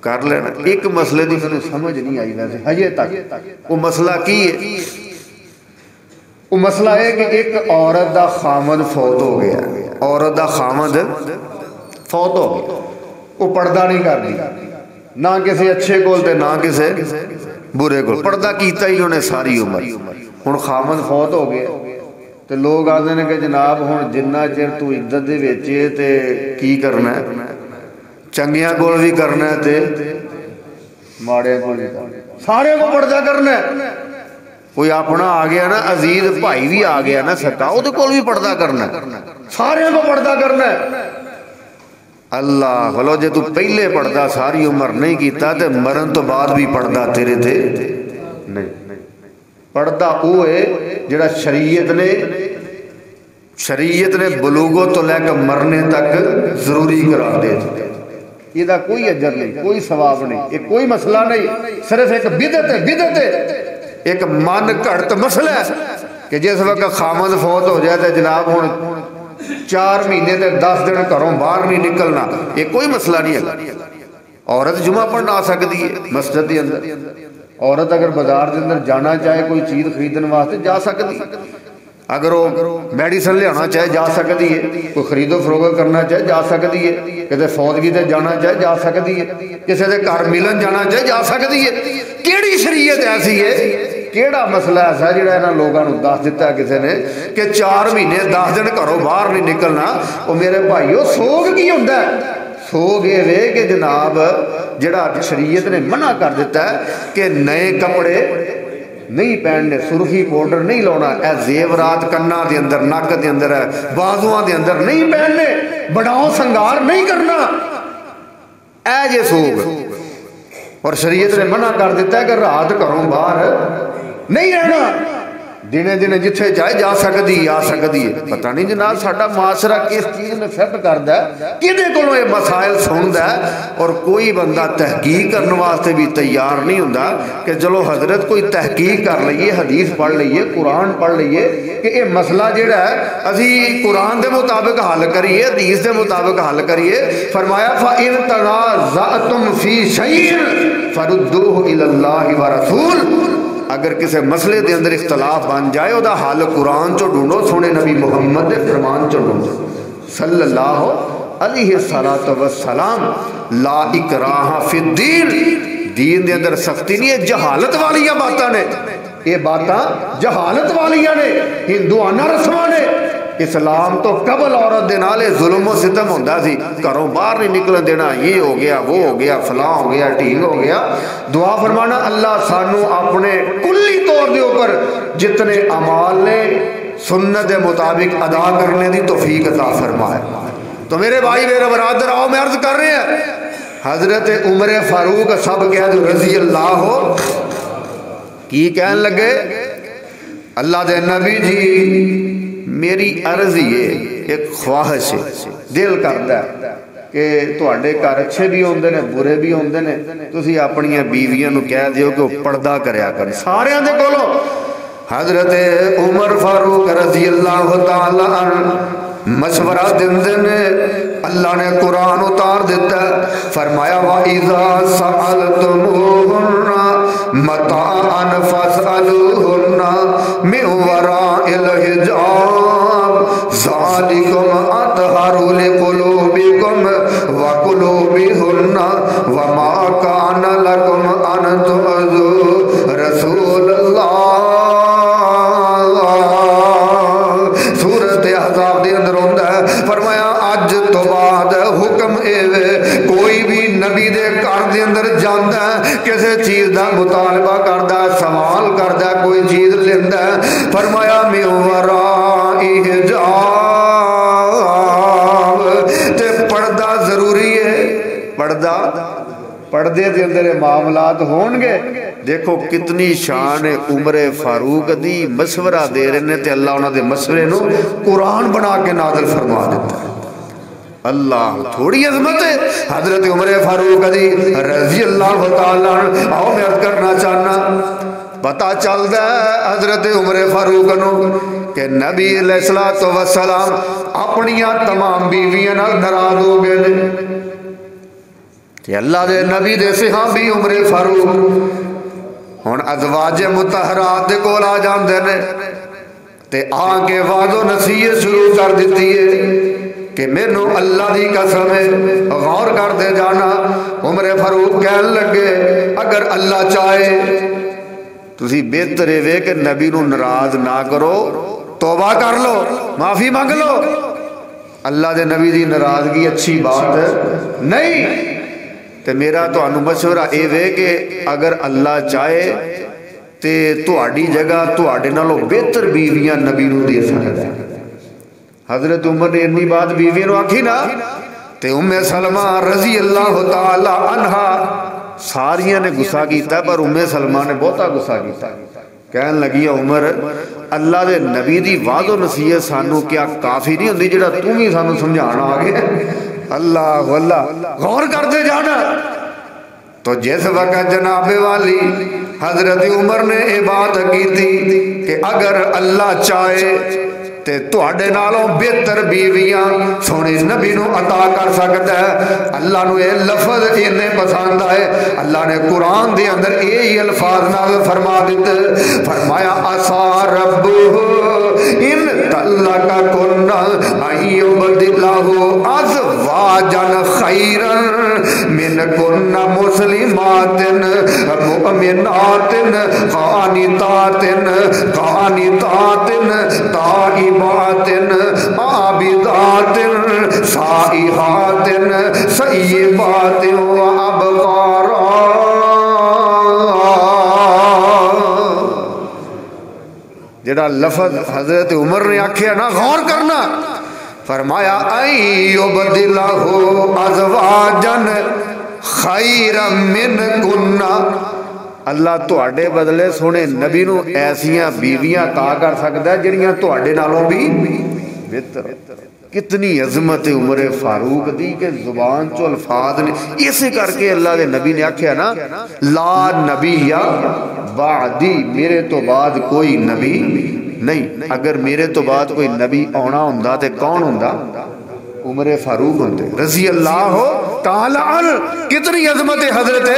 کر لینا ایک مسئلے دی مجھے سمجھ نہیں آئی ویسے ہجے تک وہ مسئلہ کی ہے وہ مسئلہ ہے کہ ایک عورت دا خامد فوت ہو گیا عورت دا خامد فوت ہو گیا وہ پردہ نہیں کر دی نہ کسی اچھے کول تے نہ کسی برے کول پردہ کیتا ہی انہیں ساری عمر ہن خامد فوت ہو گیا تے لوگ آتے ہیں کہ جناب ہن جنہ چر تو عدت دے وچے تے کی کرنا ہے چنگیاں کول بھی کرنا ہے تے ماڑے کول بھی کرنا ہے سارے کو پردہ کرنا ہے کوئی اپنا آ گیا نا عزیز بھائی بھی آ گیا نا سکا وہ دے کول بھی پردہ کرنا ہے سارے کو پردہ کرنا ہے اللہ بھلو جے تو پہلے پردہ ساری عمر نہیں کیتا تے مرن تو بعد بھی پردہ تیرے تھے نہیں پردہ وہ ہے جڑا شریعت نے بلوغوں تو لے کر مرنے تک ضروری قرار دے یہ دا کوئی اجر نہیں کوئی ثواب نہیں یہ کوئی مسئلہ نہیں صرف ایک بدعت ہے ایک من گھڑت مسئلہ ہے کہ جس وقت خامد فوت ہو جائے تو جناب ہوں 4 مہینے تے 10 دن گھروں باہر نہیں نکلنا، یہ کوئی مسئلہ نہیں ہے۔ عورت جمعہ پڑھنا آ سکتی ہے مسجد کے اندر، عورت اگر بازار کے اندر جانا چاہے کوئی چیز خریدنے واسطے جا سکتی، اگر وہ میڈیسن لیا چاہے جا سکتی ہے، کوئی خرید و فروخت کرنا چاہے جا سکتی ہے، کسی فوتگی تے جانا چاہے جا سکتی ہے، کسی کے گھر ملن جانا چاہے جا سکتی ہے۔ کیڑی شریعت ایسی ہے، کیڑا مسئلہ ایسا جڑا انہاں لوگاں نوں دس دیتا ہے کسی نے کہ 4 مہینے 10 دن گھروں باہر نہیں نکلنا؟ وہ میرے بھائیو سوگ کی ہوندا ہے؟ سوگ یہ وے کہ جناب جڑا شریعت نے منع کر دیتا ہے کہ نئے کپڑے نہیں پہننے، سرخی پاؤڈر نہیں لانا، اے زیورات کنا دے اندر، نک دے اندر، بازواں دے اندر نہیں پہننے، بڑاؤ سنگار نہیں کرنا، اے جے سوگ۔ اور شریعت نے منع کر دیتا ہے کہ رات گھروں باہر نہیں رہنا، دنے دنے جتھے جائے جا سکتی آ سکتی ہے۔ پتہ نہیں جناب ساڈا معاشرہ کس چیز میں فٹ کردا ہے، کدے کولوں یہ مسائل سندا ہے، اور کوئی بندہ تحقیق کرنے واسطے بھی تیار نہیں ہوندا کہ چلو حضرت کوئی تحقیق کر لئیے، حدیث پڑھ لئیے، قرآن پڑھ لئیے کہ یہ مسئلہ جڑا ہے اسی قرآن دے مطابق حل کریے، حدیث دے مطابق حل کریے۔ فرمایا فَإِن تَنَازَعْتُمْ فِي شَيْءٍ فَرُدُّوهُ إِلَى اللَّهِ وَرَسُولِهِ، اگر کسی مسئلے دے اندر اختلاف بن جائے او دا حل قرآن چو ڈھونڈو، سونے نبی محمد دے فرمان چو ڈھونڈو صلی اللہ علیہ السلام۔ لا اکراہ فی الدین، دین دے اندر سختی نہیں ہے، جہالت والیاں باتاں نے، یہ باتاں جہالت والیاں نے، ہندوانہ رسماں نے۔ اسلام تو قبل عورت دے نالے ظلم و ستم ہوندا سی، گھروں باہر نہیں نکلن دینا، یہ ہو گیا وہ ہو گیا فلاں ہو گیا ٹھیک ہو گیا۔ دعا فرمانا اللہ سانو اپنے کلی طور دے اوپر جتنے اعمال نے سنت دے مطابق ادا کرنے دی توفیق عطا فرمائے۔ تو میرے بھائی میرے برادر آؤ میں عرض کر رہے ہیں، حضرت عمر فاروق سب کہہ دو رضی اللہ ہو، کی کہن لگے اللہ دے نبی جی میری عرض یہ ایک خواہش ہے، دل کرتا ہے کہ تواڈے گھر اچھے بھی ہوندے نے برے بھی ہوندے نے، تسی اپنی بیویاں نو کہہ دیو کہ وہ پردہ کریا کرن سارے دے کولوں۔ حضرت عمر فاروق رضی اللہ تعالی عنہ مشورہ دیندے نے، اللہ نے قرآن اتار دیتا ہے، فرمایا وَإِذَا سَأَلْتُمُوهُنَّ مَتَاعًا فَاسْأَلُوهُنَّ مِنْ وَرَاءِ الْحِجَابِ ذَلِكُمْ أَطْهَرُ لِقُلُوبِكُمْ وَقُلُوبِهُنَّ وَمَا كَانَ لَكُمْ أَنْ تُؤْذُوا رَسُولَ اللَّهِ۔ سورۃ احزاب دے اندر ہوندا ہے، فرمایا اج تو بعد حکم اے کوئی بھی نبی دے گھر دے اندر جاندا ہے، کسی چیز دا مطالبہ کردا ہے، سوال کردا ہے، کوئی چیز لیندا ہے، فرمایا من وراء حجاب، تے پردہ ضروری ہے، پردے دے اندر معاملات ہون گے۔ دیکھو کتنی شان ہے عمر فاروق دی، مشورہ دے رہے تے اللہ انہاں دے مشورے نو قرآن بنا کے نازل فرما دیتا ہے۔ اللہ تھوڑی عظمت ہے حضرت عمر فاروق دی رضی اللہ تعالی عنہ۔ آؤ میں عرض کرنا چاہنا، پتہ چلدا ہے حضرت عمر فاروق نو کہ نبی علیہ السلام اپنیاں تمام بیویاں نال ناراض ہو گئے نے، کہ اللہ دے نبی دے صحابی عمر فاروق ہن ازواج مطہرات دے کول آ جاندے نے تے آ کے وعد و نصیحت شروع کر دیتی ہے کہ مینوں اللہ دی قسم ہے غور کر دے جانا۔ عمر فاروق کہن لگے اگر اللہ چاہے تسی بہتر ہے کہ نبی نو ناراض نہ کرو، توبہ کر لو، معافی مانگ لو۔ اللہ دے نبی دی ناراضگی اچھی بات ہے نہیں، تے میرا تو انو مشورہ اے وے کہ اگر اللہ چاہے تے تہاڈی جگہ تہاڈے نالوں بہتر بیویاں نبی نو دے سکدا ہے۔ حضرت عمر نے اتنی بات بیوی نو آکھی نا تے ام سلمہ رضی اللہ تعالی عنہا ساریاں نے غصہ کیتا، پر ام سلمہ نے بہتا غصہ کیتا، کہن لگی عمر اللہ دے نبی دی وعد و نصیحت سانو کیا کافی نہیں ہوندی جڑا تم ہی سانو سمجھانا آ گیا؟ اللہ واللہ غور کرتے جانا۔ تو جس وقت جناب والی حضرت عمر نے یہ بات کی تھی کہ اگر اللہ چاہے تے تواڈے نالوں بہتر بیویاں سونے نبی نو عطا کر سکتا ہے. اللہ نو اے لفظ اینے پسند آئے, اللہ نے قرآن دے اندر اے الفاظ نازل فرما دیتے, فرمایا اسا رب ان طلق کن ان یبدلہ ازواجا خیرا من کن مسلمات مؤمنات قانتات تائبات عابدات سائحات سیبات وابکارا. جڑا لفظ حضرت عمر نے آکھیا نا, غور کرنا, فرمایا ایبدلہ ازواجا خیرا من کنہ, اللہ تواڈے بدلے سونے نبی نو ایسیاں بیویاں عطا کر سکتا ہے جڑیاں تواڈے نالوں بھی بہتر. کتنی عظمت عمر فاروق دی کہ زبان چو الفاظ نے, اسے کر کے اللہ دے نبی نے آکھیا نا لا نبی یا بعدی, میرے تو بعد کوئی نبی نہیں. اگر میرے تو بعد کوئی نبی آنا ہوندا تے کون ہوندا؟ عمر فاروق ہوندے رضی اللہ تعالی عنہ. کتنی عظمت حضرت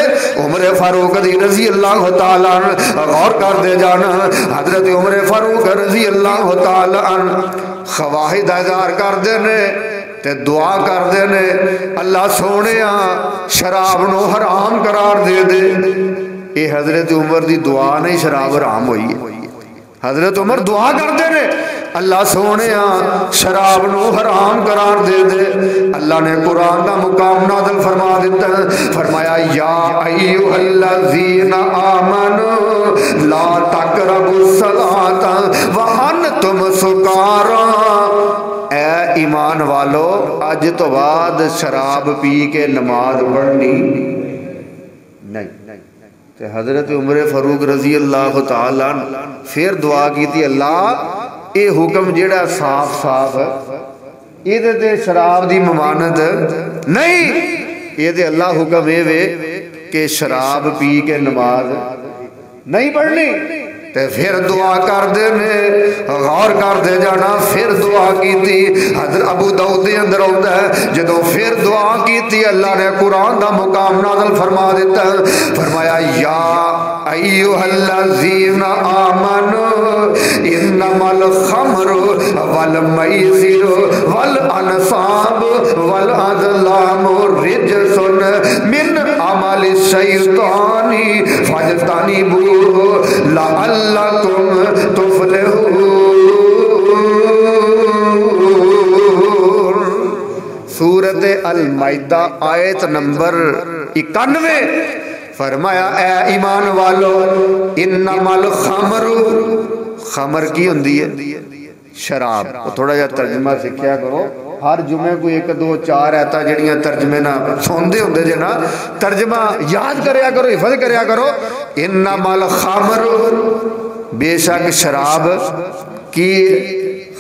عمر فاروق دی رضی اللہ تعالی عنہ. غور کر دے جانا, حضرت عمر فاروق رضی اللہ تعالی عنہ خواہد اظہار کر دے نے تے دعا کر دے نے, اللہ سونیا شراب نو حرام قرار دے دے. اے حضرت عمر دی دعا نہیں, شراب حرام ہوئی ہے. حضرت عمر دعا کرتے نے اللہ سونیا شراب نو حرام قرار دے دے. اللہ نے قرآن دا مقام نازل فرما دیتا ہے, فرمایا یا ایھا الذین آمنوا لا تقربوا الصلاۃ وانتم سکارا. اے ایمان والو, اج تو بعد شراب پی کے نماز پڑھنی نہیں. حضرت عمر فاروق رضی اللہ تعالیٰ پھر دعا کی تھی, اللہ اے حکم جیڑا صاف صاف ہے, یہ تے شراب دی ممانت نہیں, یہ تے اللہ حکم اے وے کہ شراب پی کے نماز نہیں پڑھنی. تے پھر دعا کر دے نے, غور کر دے جانا, پھر دعا کی تھی. حضرت ابو داؤد دے اندر ہوتا ہے جدو پھر دعا کی تھی اللہ نے قرآن دا مقام نازل فرما دیتا ہے, فرمایا یا ایھا الذین آمنوا انما الخمر والمیسر والانصاب والازلام رجس من عمل الشیطان فاجتنبوه لعلکم تفلحون. سورۃ المائدہ آیت نمبر 91. فرمایا اے ایمان والو انما الخمر, خمر کی ہوندی ہے شراب. تھوڑا جا ترجمہ سیکھیا کرو, ہر جمعے کو ایک دو چار ایتا جڑیاں ترجمے نہ سوندے ہوندے جے نا, ترجمہ یاد کریا کرو, حفظ کریا کرو. انما الخمر, بے شک شراب کی,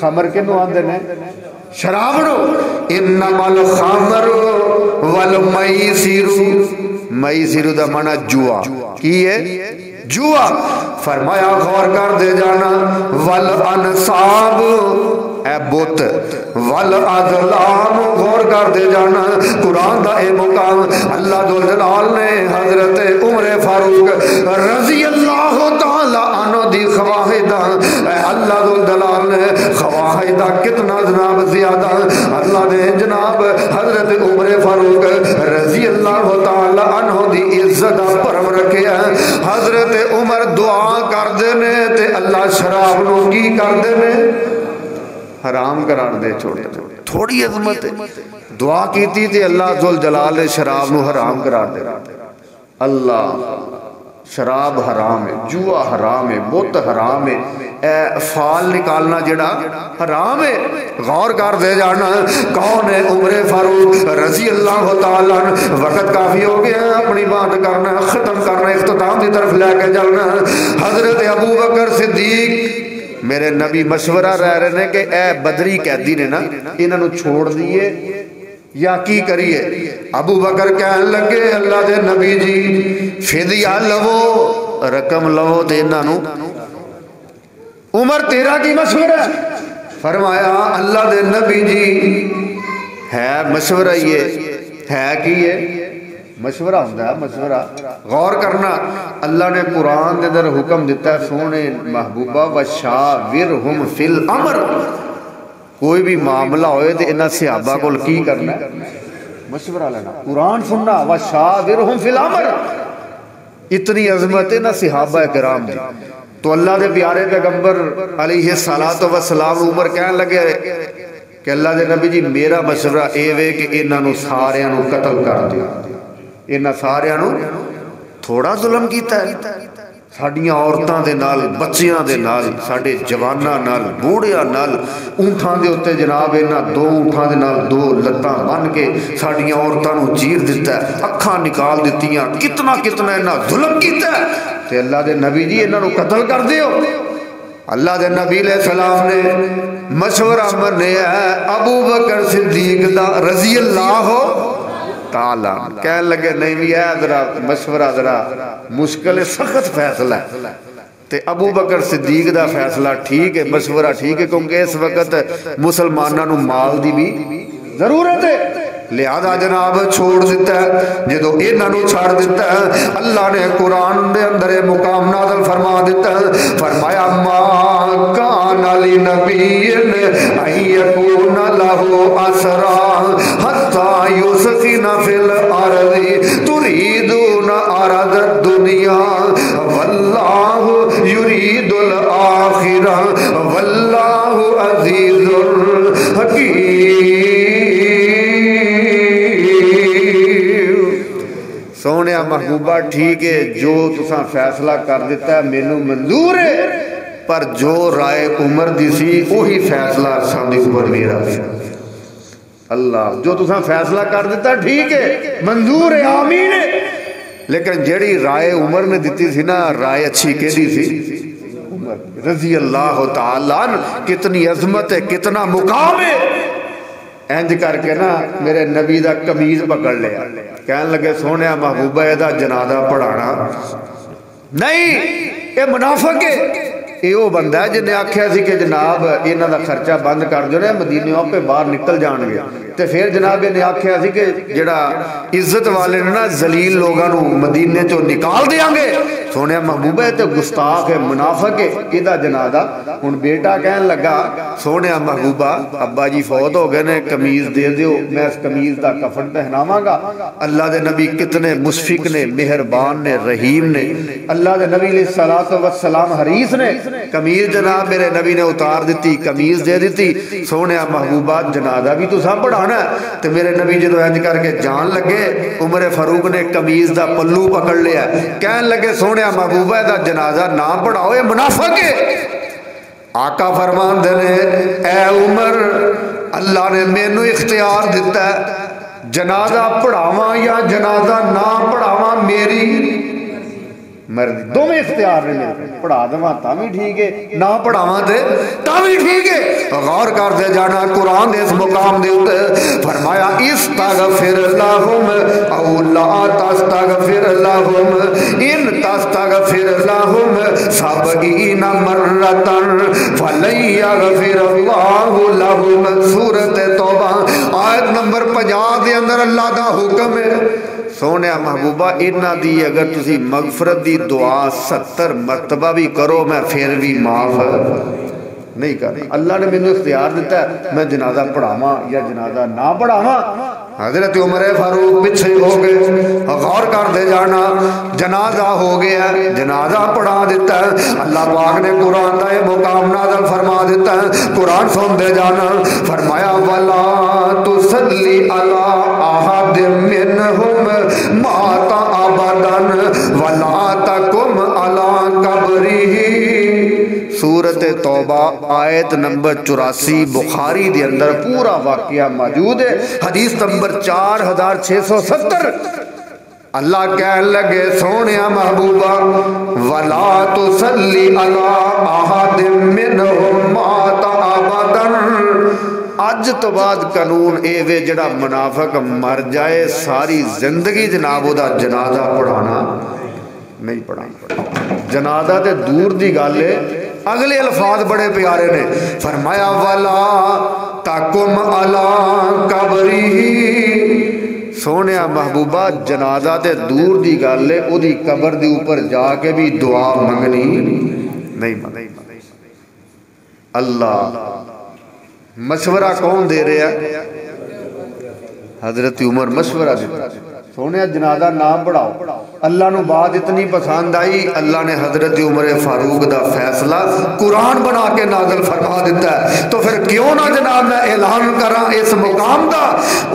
خمر کنو آندے نے شراب نو. انما الخمر والمیسر, میسر دا معنی جوا کی ہے, جوا. فرمایا غور کر دے جانا والانصاب اے بت, والازلام غور کر دے جانا. قرآن دا اے مقام اللہ ذوالجلال نے حضرت عمر فاروق رضی اللہ تعالی عنہ دی خواہدہ, اے اللہ ذوالجلال نے خواہدہ کتنا جناب زیادہ اللہ نے جناب حضرت عمر فاروق رضی اللہ تعالی عنہ دی عزت پرم رکھے ہیں. حضرت عمر دعا کر دے نے تے اللہ شراب نو کی کر دے نے حرام قرار دے چھوڑے. تھوڑی عظمت ہے, دعا کیتی تے اللہ ذوالجلال نے شراب نو حرام قرار دے. اللہ شراب حرام ہے, جوا حرام ہے, بت حرام ہے, فال نکالنا جڑا حرام ہے. غور کر دے جانا کون ہے عمر فاروق رضی اللہ تعالیٰ عنہ. وقت کافی ہو گیا, اپنی بات کرنا ختم کرنا, اختتام کی طرف لے کے چلنا. حضرت ابو بکر صدیق, میرے نبی مشورہ رہ رہے ہیں کہ اے بدری قیدی نے نا انہاں نو چھوڑ دیے یا کی کریے. ابو بکر کہنے لگے اللہ دے نبی جی فدیہ لو, رقم لو تے انہاں نو. عمر تیرا کی مشورہ ہے؟ فرمایا اللہ دے نبی جی ہے مشورہ یہ ہے کہ یہ مشورہ ہوتا ہے مشورہ غور کرنا اللہ نے قرآن دے اندر حکم دیتا ہے سونے محبوبہ وشاورہم فی الامر کوئی بھی معاملہ ہوئے تو انہاں صحابہ کو کی کرنا ہے مشورہ لینا قرآن سننا وشاورہم فی الامر اتنی عظمت ہے نا صحابہ کرام دی تو اللہ دے پیارے پیغمبر علیہ السلام عمر کہنے لگے کہ اللہ دے نبی جی میرا مشورہ اے وے کہ انہاں نو ساریاں نو قتل کر دیو انہاں ساریاں نو تھوڑا ظلم کیتا ہے ساڈیاں عورتاں دے نال بچیاں دے نال ساڈے جواناں نال بوڑھیاں نال اونٹاں دے اوتے جناب انہاں دو اونٹاں دے نال دو لتاں بن کے ساڈیاں عورتاں نو چیر دتا ہے اکھاں نکال دتیاں کتنا انہاں ظلم کیتا ہے تے اللہ دے نبی جی انہاں نو قتل کر دیو اللہ دے نبی علیہ السلام نے مشورہ منیا ہے ابو بکر صدیق دا رضی اللہ تعالیٰ کہنے لگے نہیں بھی ہے ذرا مشورہ ذرا مشکل سخت فیصلہ ہے تے ابو بکر صدیق دا فیصلہ ٹھیک ہے مشورہ ٹھیک ہے کیونکہ اس وقت مسلمانوں نو مال دی بھی ضرورت ہے لہذا جناب چھوڑ دیتا ہے جدو انہاں نو چھاڑ دیتا ہے اللہ نے قرآن دے اندر مقام نازل فرما دیتا ہے فرمایا ما کان لنبی ان یکون لہ اسرا حتی یسکن فی الارض تریدون ارض الدنیا واللہ یرید الاخرہ واللہ عزیز الحکیم سونے محبوبہ ٹھیک ہے جو تساں فیصلہ کر دیتا ہے مینوں منظور ہے پر جو رائے عمر دی سی وہی فیصلہ ساڈے عمر میرا سی اللہ جو تساں فیصلہ کر دیتا ٹھیک ہے منظور ہے آمین ہے لیکن جیڑی رائے عمر نے دیتی تھی نا رائے اچھی کیڑی سی عمر رضی اللہ تعالیٰ عنہ کتنی عظمت ہے کتنا مقام ہے انج کر کے نا میرے نبی دا قمیض پکڑ لیا کہنے لگے سونے محبوبہ دا جنازہ پڑھانا نہیں یہ منافق ہے یہ وہ بندہ ہے جنہیں آکھیا سی کہ جناب انہاں دا خرچہ بند کر دو نا مدینے پہ باہر نکل جان گے تے پھر جناب نے آکھیا سی کہ جڑا عزت والے نے نا ذلیل لوگاں نو مدینے چوں نکال دیاں گے سونے محبوبہ تے گستاخ ہے منافق ہے ایدا جنازہ ہن بیٹا کہن لگا سونے محبوبہ ابا جی فوت ہو گئے نے قمیض دے دیو میں اس قمیض دا کفن پہناواں گا اللہ دے نبی کتنے مشفق نے مہربان نے رحیم نے اللہ دے نبی علیہ الصلوۃ والسلام حریص نے قمیض جناب میرے نبی نے اتار دیتی قمیض دے دیتی سونے محبوبہ جنازہ بھی تو سب پڑھانا ہے تو میرے نبی جدو انج کر کے جان لگے عمر فاروق نے قمیض دا پلو پکڑ لیا کہن لگے سونے محبوبہ دا جنازہ نہ پڑھاؤ یہ منافق ہے آقا فرمان دے اے عمر اللہ نے مینوں اختیار دیتا ہے جنازہ پڑھاواں یا جنازہ نہ پڑھاواں میری مرضی دو میں اختیار نے میرے پڑھا دواں تا بھی ٹھیک ہے نہ پڑھاواں تے تا بھی ٹھیک ہے غور کرتے جانا قرآن دے اس مقام دے اوتے فرمایا استغفر لهم او لا تستغفر لهم ان تستغفر لهم 70 مرة فلن يغفر الله لهم سورۃ توبہ آیت نمبر 50 دے اندر اللہ دا حکم ہے سونے محبوبہ انہاں دی اگر تسی مغفرت دی دعا 70 مرتبہ بھی کرو میں پھر بھی معاف نہیں کر اللہ نے مینوں اختیار دیتا ہے میں جنازہ پڑھاواں یا جنازہ نہ پڑھاواں حضرت عمر فاروق پیچھے ہو گئے غور کرتے جانا جنازہ ہو گیا جنازہ پڑھا دیتا ہے اللہ پاک نے قرآن کا یہ مقام نازل فرما دیتا ہے قرآن سنتے جانا فرمایا وَلَا تُصَلِّ عَلَىٰ أَحَدٍ مِّنْهُمْ مَاتَ أَبَدًا وَلَا تَقُمْ عَلَىٰ قَبْرِهِ سورۃ توبہ آیت نمبر 84 بخاری دے اندر پورا واقعہ موجود ہے حدیث نمبر 4670 اللہ کہنے لگے سونیا محبوبہ وَلَا تُصَلِّ عَلَىٰ أَحَدٍ مِّنْهُمْ مَاتَ أَبَدًا اج تو بعد قانون اے وے جڑا منافق مر جائے ساری زندگی جناب دا جنازہ پڑھانا نہیں پڑھانا جنازہ تے دور دی گل ہے اگلے الفاظ بڑے پیارے نے، فرمایا وَلَا تَقُمْ عَلَىٰ قَبْرِهِ، سونیا محبوبہ جنازہ تے دور دی گل ہے، او دی قبر دی اوپر جا کے بھی دعا منگنی نہیں منگنی۔ اللہ مشورہ کون دے رہا ہے؟ حضرت عمر مشورہ دیتا، سونے جنازہ نام پڑھاؤ۔ اللہ نو بات اتنی پسند آئی، اللہ نے حضرت عمر فاروق دا فیصلہ قرآن بنا کے نازل فرما دیتا ہے۔ تو پھر کیوں نہ جناب میں اعلان کراں اس مقام دا،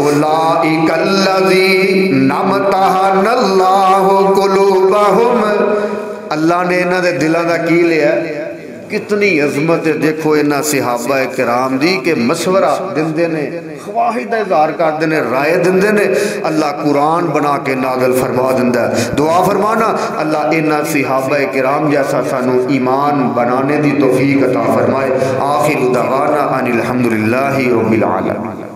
اولئک الذین امتحن اللہ قلوبہم، اللہ نے انہاں دے دلاں دا کی لیا، کتنی عظمت ہے دیکھو انہاں صحابہ کرام دی کہ مشورہ دندے نے، خواہی دا اظہار کردے نے، رائے دندے نے، اللہ قرآن بنا کے نازل فرما دندا ہے۔ دعا فرمانا اللہ انہاں صحابہ کرام جیسا سانو ایمان بنانے دی توفیق عطا فرمائے۔ آخر دعوانا ان الحمدللہ رب العالمین۔